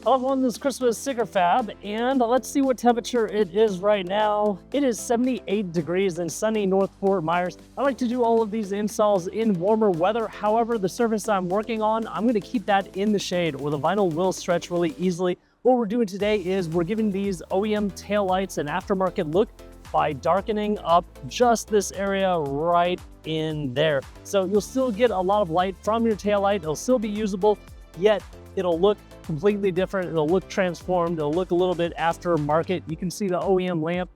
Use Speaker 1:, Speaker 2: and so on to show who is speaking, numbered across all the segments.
Speaker 1: Hello everyone, this is Chris with Sticker Fab, and let's see what temperature it is right now. It is 78 degrees in sunny North Fort Myers. I like to do all of these installs in warmer weather. However, the surface I'm working on, I'm going to keep that in the shade where the vinyl will stretch really easily. What we're doing today is we're giving these OEM taillights an aftermarket look by darkening up just this area right in there. So you'll still get a lot of light from your taillight. It'll still be usable, yet it'll look completely different. It'll look transformed. It'll look a little bit aftermarket. You can see the OEM lamp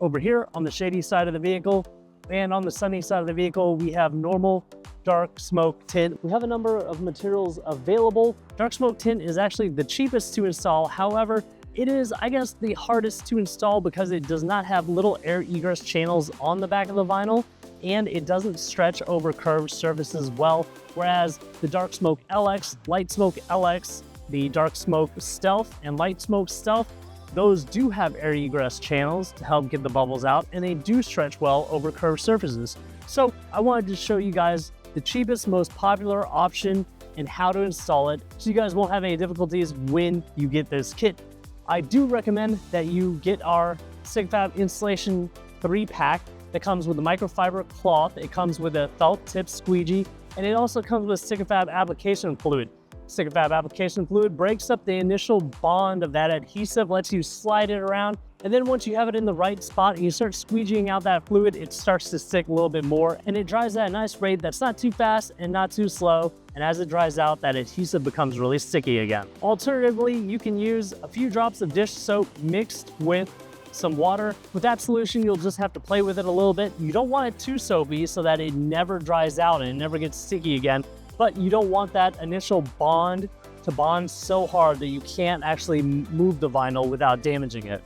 Speaker 1: over here on the shady side of the vehicle, and on the sunny side of the vehicle, we have normal dark smoke tint. We have a number of materials available. Dark smoke tint is actually the cheapest to install. However, it is, I guess, the hardest to install because it does not have little air egress channels on the back of the vinyl, and it doesn't stretch over curved surfaces well. Whereas the Dark Smoke LX, Light Smoke LX, the Dark Smoke Stealth, and Light Smoke Stealth, those do have air egress channels to help get the bubbles out, and they do stretch well over curved surfaces. So I wanted to show you guys the cheapest, most popular option and how to install it so you guys won't have any difficulties when you get this kit. I do recommend that you get our Sticker Fab Installation 3-pack that comes with a microfiber cloth. It comes with a felt tip squeegee, and it also comes with Sticker Fab application fluid. Sticker Fab application fluid breaks up the initial bond of that adhesive, lets you slide it around, and then once you have it in the right spot and you start squeegeeing out that fluid, it starts to stick a little bit more, and it dries at a nice rate that's not too fast and not too slow. And as it dries out, that adhesive becomes really sticky again. Alternatively, you can use a few drops of dish soap mixed with some water. With that solution, you'll just have to play with it a little bit. You don't want it too soapy so that it never dries out and it never gets sticky again, but you don't want that initial bond to bond so hard that you can't actually move the vinyl without damaging it.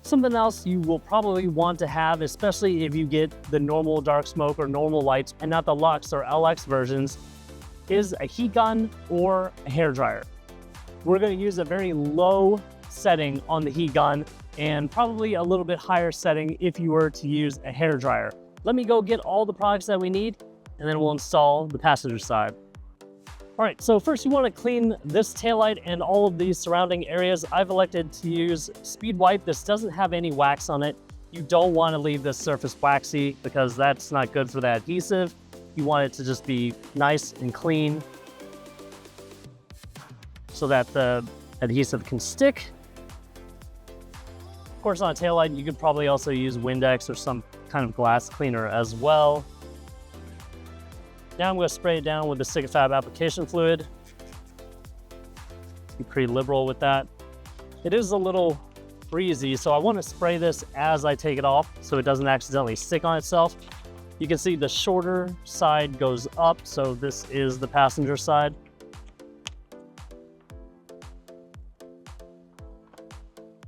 Speaker 1: Something else you will probably want to have, especially if you get the normal dark smoke or normal lights and not the Lux or LX versions, is a heat gun or a hair dryer. We're going to use a very low setting on the heat gun and probably a little bit higher setting if you were to use a hair dryer. Let me go get all the products that we need, and then we'll install the passenger side. All right, so first you want to clean this taillight and all of these surrounding areas. I've elected to use Speed Wipe. This doesn't have any wax on it. You don't want to leave this surface waxy because that's not good for the adhesive. You want it to just be nice and clean so that the adhesive can stick. Of course, on a taillight, you could probably also use Windex or some kind of glass cleaner as well. Now I'm going to spray it down with the Sticker Fab application fluid. Be pretty liberal with that. It is a little breezy, so I want to spray this as I take it off so it doesn't accidentally stick on itself. You can see the shorter side goes up, so this is the passenger side.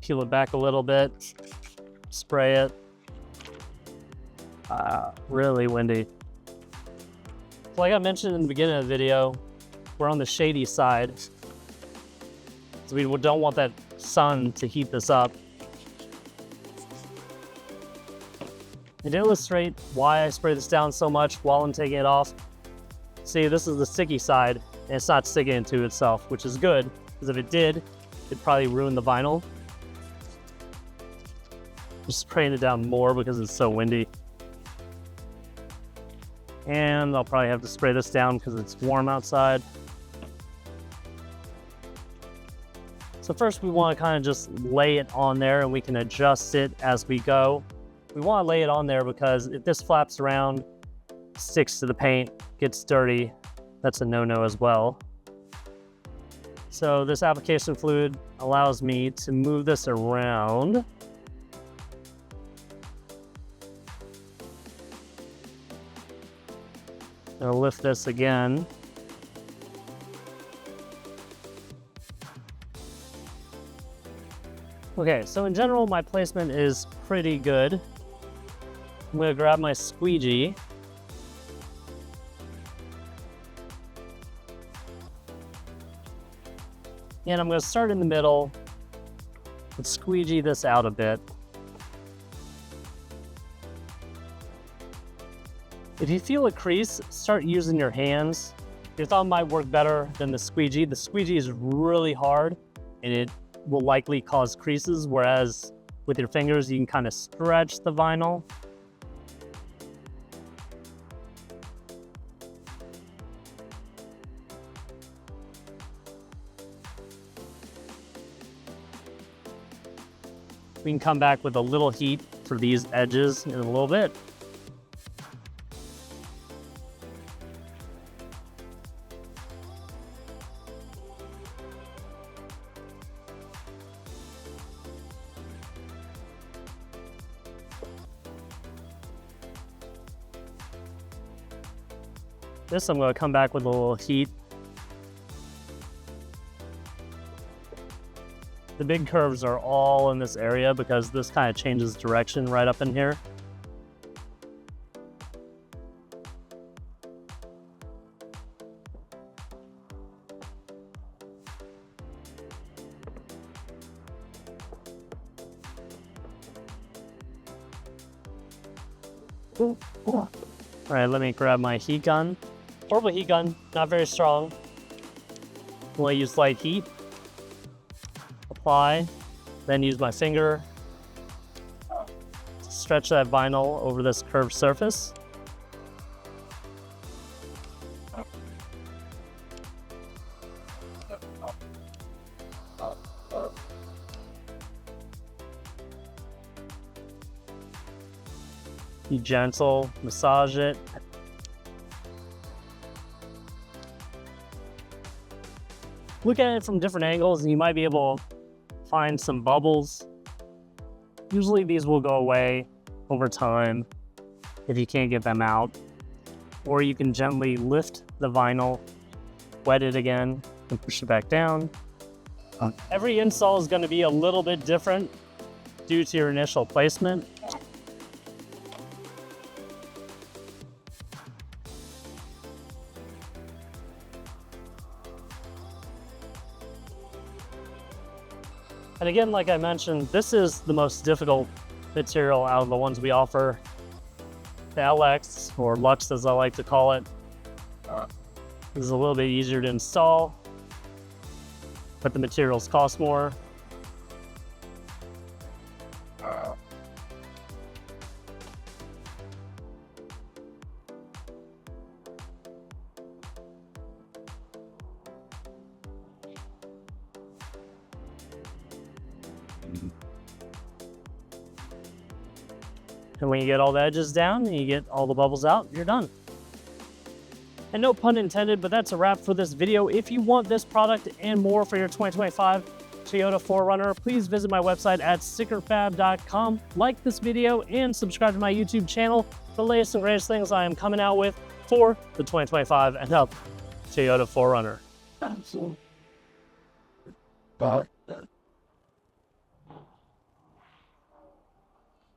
Speaker 1: Peel it back a little bit, spray it. Really windy. Like I mentioned in the beginning of the video, we're on the shady side, so we don't want that sun to heat this up. And to illustrate why I spray this down so much while I'm taking it off, see, this is the sticky side, and it's not sticking into itself, which is good, because if it did, it'd probably ruin the vinyl. Just spraying it down more because it's so windy. And I'll probably have to spray this down because it's warm outside. So first we want to kind of just lay it on there, and we can adjust it as we go. We want to lay it on there because if this flaps around, sticks to the paint, gets dirty, that's a no-no as well. So this application fluid allows me to move this around. I'll lift this again. Okay, so in general, my placement is pretty good. I'm gonna grab my squeegee. And I'm gonna start in the middle and squeegee this out a bit. If you feel a crease, start using your hands. Your thumb might work better than the squeegee. The squeegee is really hard, and it will likely cause creases, whereas with your fingers, you can kind of stretch the vinyl. We can come back with a little heat for these edges in a little bit. This I'm going to come back with a little heat. The big curves are all in this area because this kind of changes direction right up in here. All right, let me grab my heat gun. Portable heat gun, not very strong. Only use light heat. Apply, then use my finger to stretch that vinyl over this curved surface. Be gentle, massage it. Look at it from different angles and you might be able to find some bubbles. Usually these will go away over time if you can't get them out. Or you can gently lift the vinyl, wet it again, and push it back down. Every install is going to be a little bit different due to your initial placement. And again, like I mentioned, this is the most difficult material out of the ones we offer. The LX, or Lux as I like to call it, is a little bit easier to install, but the materials cost more. And when you get all the edges down and you get all the bubbles out, you're done. And no pun intended, but that's a wrap for this video. If you want this product and more for your 2025 Toyota 4Runner, please visit my website at stickerfab.com. Like this video and subscribe to my YouTube channel for the latest and greatest things I am coming out with for the 2025 and up Toyota 4Runner.
Speaker 2: Absolutely. Bye.